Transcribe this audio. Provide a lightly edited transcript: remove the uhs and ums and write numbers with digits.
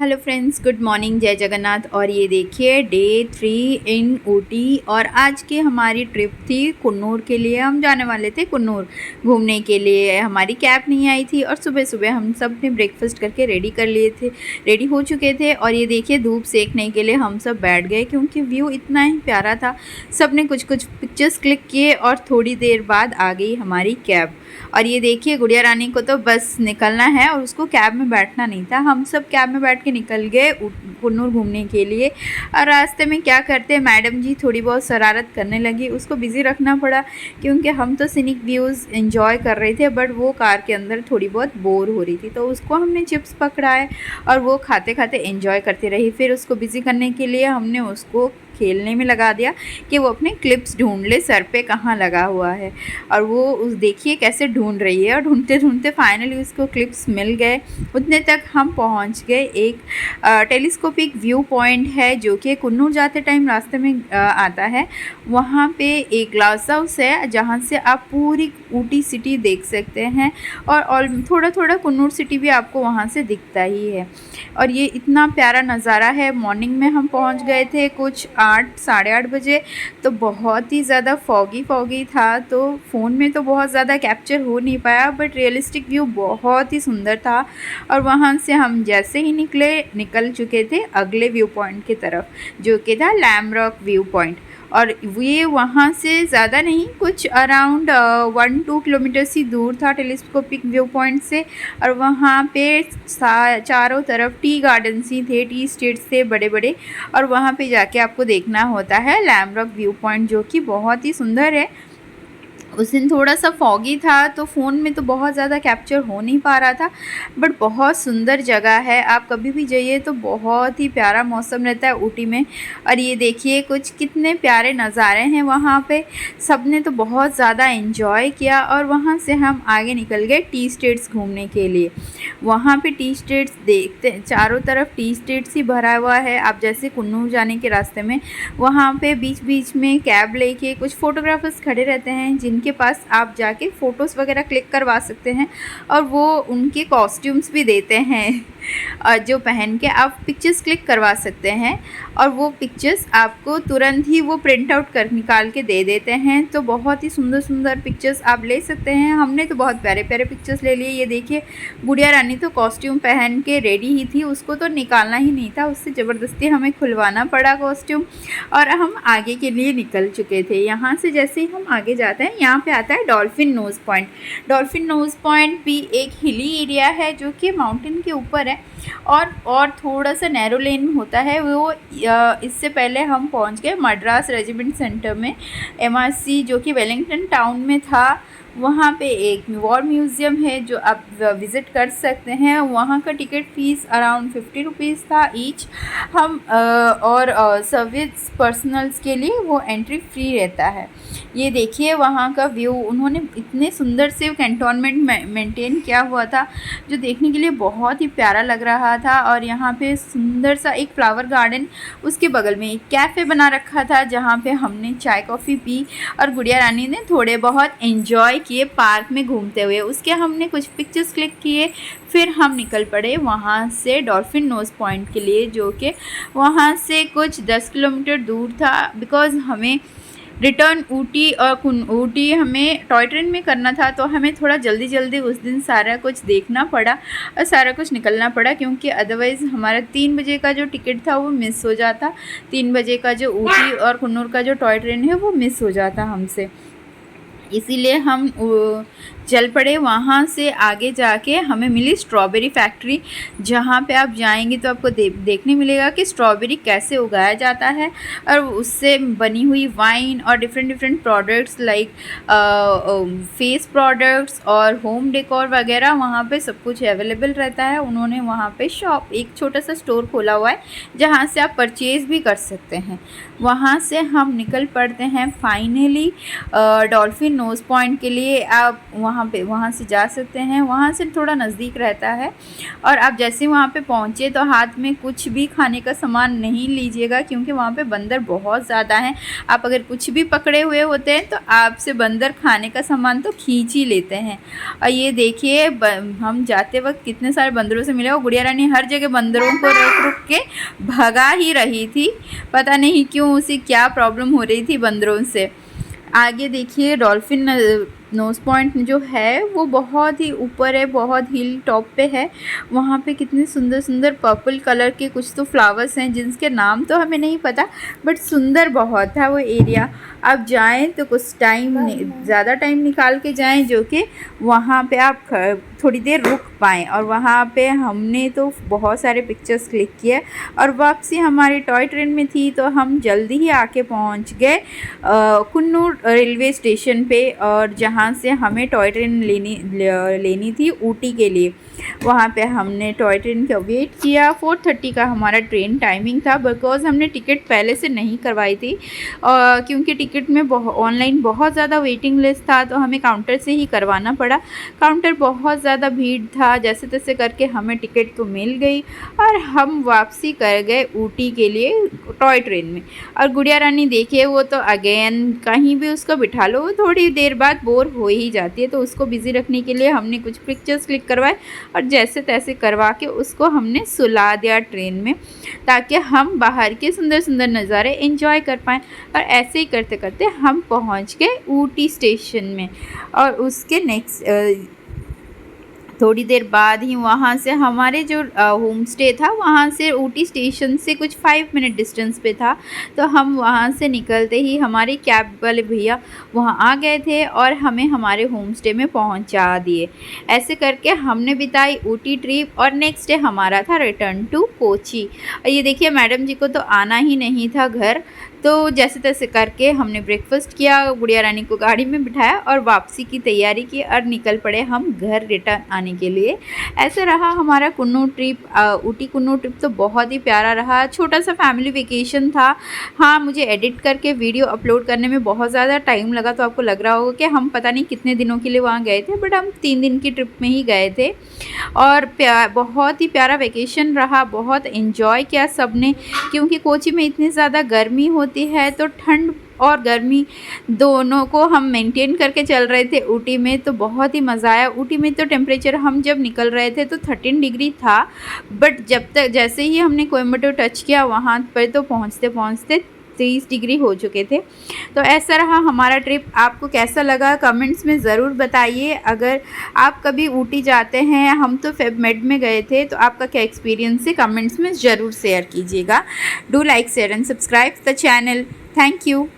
Hello friends, good morning, जय जगन्नाथ। और ये देखिए डे 3 इन ऊटी। और आज की हमारी ट्रिप थी कुन्नूर के लिए। हम जाने वाले थे कुन्नूर घूमने के लिए। हमारी कैब नहीं आई थी और सुबह सुबह हम सब ने ब्रेकफास्ट करके रेडी हो चुके थे। और ये देखिए धूप सेकने के लिए हम सब बैठ गए क्योंकि व्यू इतना ही प्यारा था। सब ने कुछ कुछ पिक्चर्स क्लिक किए और थोड़ी देर बाद आ गई हमारी कैब। और ये देखिए गुड़िया रानी को तो बस निकलना है और उसको कैब में बैठना नहीं था। हम सब कैब में बैठ के निकल गए कुन्नूर घूमने के लिए। और रास्ते में क्या करते हैं, मैडम जी थोड़ी बहुत शरारत करने लगी, उसको बिज़ी रखना पड़ा क्योंकि हम तो सीनिक व्यूज़ एंजॉय कर रहे थे, बट वो कार के अंदर थोड़ी बहुत बोर हो रही थी। तो उसको हमने चिप्स पकड़ाए और वो खाते खाते एंजॉय करती रही। फिर उसको बिज़ी करने के लिए हमने उसको खेलने में लगा दिया कि वो अपने क्लिप्स ढूंढ ले सर पे कहाँ लगा हुआ है। और वो उस देखिए कैसे ढूंढ रही है। और ढूंढते ढूंढते फाइनली उसको क्लिप्स मिल गए। उतने तक हम पहुंच गए। एक टेलीस्कोपिक व्यू पॉइंट है जो कि कुन्नूर जाते टाइम रास्ते में आता है। वहाँ पे एक ग्लास हाउस है जहाँ से आप पूरी ऊटी सिटी देख सकते हैं। और थोड़ा थोड़ा कुन्नूर सिटी भी आपको वहाँ से दिखता ही है। और ये इतना प्यारा नज़ारा है। मॉर्निंग में हम पहुँच गए थे कुछ 8 साढ़े 8 बजे। तो बहुत ही ज़्यादा फॉगी था, तो फ़ोन में तो बहुत ज़्यादा कैप्चर हो नहीं पाया, बट रियलिस्टिक व्यू बहुत ही सुंदर था। और वहाँ से हम जैसे ही निकल चुके थे अगले व्यू पॉइंट की तरफ, जो कि था लैमरॉक व्यू पॉइंट। और ये वहाँ से ज़्यादा नहीं, कुछ अराउंड 1-2 किलोमीटर ही दूर था टेलीस्कोपिक व्यू पॉइंट से। और वहाँ पे चारों तरफ टी गार्डन्स ही थे, टी स्टेट्स थे बड़े बड़े। और वहाँ पे जाके आपको देखना होता है लैमरॉक व्यू पॉइंट, जो कि बहुत ही सुंदर है। उस दिन थोड़ा सा फॉगी था तो फ़ोन में तो बहुत ज़्यादा कैप्चर हो नहीं पा रहा था, बट बहुत सुंदर जगह है। आप कभी भी जाइए तो बहुत ही प्यारा मौसम रहता है ऊटी में। और ये देखिए कुछ कितने प्यारे नज़ारे हैं वहाँ पे। सब ने तो बहुत ज़्यादा एंजॉय किया। और वहाँ से हम आगे निकल गए टी स्टेट्स घूमने के लिए। वहाँ पे टी स्टेट्स देखते, चारों तरफ टी स्टेट्स ही भरा हुआ है। आप जैसे कुन्नूर जाने के रास्ते में वहाँ पे बीच बीच में कैब लेके कुछ फ़ोटोग्राफर्स खड़े रहते हैं जिनके पास आप जाके फ़ोटोज़ वगैरह क्लिक करवा सकते हैं। और वो उनके कॉस्ट्यूम्स भी देते हैं और जो पहन के आप पिक्चर्स क्लिक करवा सकते हैं। और वो पिक्चर्स आपको तुरंत ही वो प्रिंट आउट कर निकाल के दे देते हैं। तो बहुत ही सुंदर सुंदर पिक्चर्स आप ले सकते हैं। हमने तो बहुत प्यारे प्यारे पिक्चर्स ले लिए। ये देखिए गुड़िया रानी तो कॉस्ट्यूम पहन के रेडी ही थी, उसको तो निकालना ही नहीं था, उससे ज़बरदस्ती हमें खुलवाना पड़ा कॉस्ट्यूम। और हम आगे के लिए निकल चुके थे। यहाँ से जैसे ही हम आगे जाते हैं यहाँ पे आता है dolphin nose point. Dolphin nose point भी एक हिली एरिया है जो कि माउंटेन के ऊपर है। और थोड़ा सा नैरो लेन होता है वो। इससे पहले हम पहुंच गए मद्रास रेजिडेंट सेंटर में, MRC, जो कि वेलिंगटन टाउन में था। वहाँ पे एक वॉर म्यूज़ियम है जो आप विज़िट कर सकते हैं। वहाँ का टिकट फ़ीस अराउंड 50 रुपीज़ था ईच। हम और सर्विस पर्सनल्स के लिए वो एंट्री फ्री रहता है। ये देखिए वहाँ का व्यू, उन्होंने इतने सुंदर से कैंटोनमेंट मेंटेन किया हुआ था जो देखने के लिए बहुत ही प्यारा लग रहा था। और यहाँ पे सुंदर सा एक फ्लावर गार्डन, उसके बगल में एक कैफ़े बना रखा था जहाँ पे हमने चाय कॉफ़ी पी। और गुड़िया रानी ने थोड़े बहुत एंजॉय किए पार्क में घूमते हुए। उसके हमने कुछ पिक्चर्स क्लिक किए। फिर हम निकल पड़े वहाँ से डॉल्फिन नोज़ पॉइंट के लिए, जो कि वहाँ से कुछ 10 किलोमीटर दूर था। बिकॉज़ हमें रिटर्न ऊटी हमें टॉय ट्रेन में करना था, तो हमें थोड़ा जल्दी जल्दी उस दिन सारा कुछ देखना पड़ा और सारा कुछ निकलना पड़ा, क्योंकि अदरवाइज़ हमारा 3 बजे का जो टिकट था वो मिस हो जाता। 3 बजे का जो ऊटी और कुन्नूर का जो टॉय ट्रेन है वो मिस हो जाता हमसे। इसीलिए हम चल पड़े। वहाँ से आगे जाके हमें मिली स्ट्रॉबेरी फैक्ट्री, जहाँ पे आप जाएंगे तो आपको देखने मिलेगा कि स्ट्रॉबेरी कैसे उगाया जाता है। और उससे बनी हुई वाइन और different products like face products और होम डेकोर वगैरह वहाँ पे सब कुछ अवेलेबल रहता है। उन्होंने वहाँ पे शॉप, एक छोटा सा स्टोर खोला हुआ है जहाँ से आप परचेज़ भी कर सकते हैं। वहाँ से हम निकल पड़ते हैं फाइनली डॉल्फिन नोज़ पॉइंट के लिए। आप वहाँ से जा सकते हैं, वहाँ से थोड़ा नज़दीक रहता है। और आप जैसे वहाँ पे पहुँचे तो हाथ में कुछ भी खाने का सामान नहीं लीजिएगा, क्योंकि वहाँ पे बंदर बहुत ज़्यादा हैं। आप अगर कुछ भी पकड़े हुए होते हैं तो आपसे बंदर खाने का सामान तो खींच ही लेते हैं। और ये देखिए हम जाते वक्त कितने सारे बंदरों से मिले, और गुड़िया रानी हर जगह बंदरों को रुक रुक के भगा ही रही थी, पता नहीं क्यों उसे क्या प्रॉब्लम हो रही थी बंदरों से। आगे देखिए डॉल्फिन नोज़ पॉइंट जो है वो बहुत ही ऊपर है, बहुत हिल टॉप पे है। वहाँ पे कितने सुंदर सुंदर पर्पल कलर के कुछ तो फ्लावर्स हैं जिनके नाम तो हमें नहीं पता, बट सुंदर बहुत था वो एरिया। आप जाएं तो कुछ ज़्यादा टाइम निकाल के जाएं, जो कि वहाँ पे आप थोड़ी देर रुक पाएँ। और वहाँ पे हमने तो बहुत सारे पिक्चर्स क्लिक किए, और वापसी हमारी टॉय ट्रेन में थी तो हम जल्दी ही आके पहुँच गए कुन्नूर रेलवे स्टेशन पे, और जहाँ से हमें टॉय ट्रेन लेनी थी ऊटी के लिए। वहाँ पे हमने टॉय ट्रेन का वेट किया। 4:30 का हमारा ट्रेन टाइमिंग था, बिकॉज़ हमने टिकट पहले से नहीं करवाई थी, क्योंकि टिकट में ऑनलाइन बहुत ज़्यादा वेटिंग लिस्ट था, तो हमें काउंटर से ही करवाना पड़ा। काउंटर बहुत ज़्यादा भीड़ था, जैसे तैसे करके हमें टिकट तो मिल गई, और हम वापसी कर गए ऊटी के लिए टॉय ट्रेन में। और गुड़िया रानी देखिए वो तो अगेन कहीं भी उसको बिठा लो थोड़ी देर बाद बोर हो ही जाती है, तो उसको बिज़ी रखने के लिए हमने कुछ पिक्चर्स क्लिक करवाए, और जैसे तैसे करवा के उसको हमने सुला दिया ट्रेन में, ताकि हम बाहर के सुंदर सुंदर नज़ारे एंजॉय कर पाएँ। और ऐसे ही करते करते हम पहुंच गए ऊटी स्टेशन में। और उसके नेक्स्ट थोड़ी देर बाद ही वहाँ से हमारे जो होम स्टे था, वहाँ से ऊटी स्टेशन से कुछ 5 मिनट डिस्टेंस पे था, तो हम वहाँ से निकलते ही हमारे कैब वाले भैया वहाँ आ गए थे और हमें हमारे होम स्टे में पहुँचा दिए। ऐसे करके हमने बिताई ऊटी ट्रिप, और नेक्स्ट डे हमारा था रिटर्न टू कोची। और ये देखिए मैडम जी को तो आना ही नहीं था घर, तो जैसे तैसे करके हमने ब्रेकफास्ट किया, गुड़िया रानी को गाड़ी में बिठाया और वापसी की तैयारी की, और निकल पड़े हम घर रिटर्न आने के लिए। ऐसे रहा हमारा कुन्नूर ट्रिप। ऊटी कुन्नूर ट्रिप तो बहुत ही प्यारा रहा, छोटा सा फैमिली वेकेशन था। हाँ, मुझे एडिट करके वीडियो अपलोड करने में बहुत ज़्यादा टाइम लगा, तो आपको लग रहा होगा कि हम पता नहीं कितने दिनों के लिए वहाँ गए थे, बट हम 3 दिन की ट्रिप में ही गए थे। और बहुत ही प्यारा वेकेशन रहा, बहुत इन्जॉय किया सबने, क्योंकि कोची में इतनी ज़्यादा गर्मी होती है, तो ठंड और गर्मी दोनों को हम मेंटेन करके चल रहे थे ऊटी में, तो बहुत ही मज़ा आया। ऊटी में तो टेम्परेचर हम जब निकल रहे थे तो 13 डिग्री था, बट जैसे ही हमने कोयम्बटूर टच किया वहाँ पर तो पहुँचते पहुँचते 30 डिग्री हो चुके थे। तो ऐसा रहा हमारा ट्रिप। आपको कैसा लगा कमेंट्स में ज़रूर बताइए। अगर आप कभी ऊटी जाते हैं, हम तो फेब में गए थे, तो आपका क्या एक्सपीरियंस है कमेंट्स में ज़रूर शेयर कीजिएगा। Do like share and subscribe the channel. Thank you.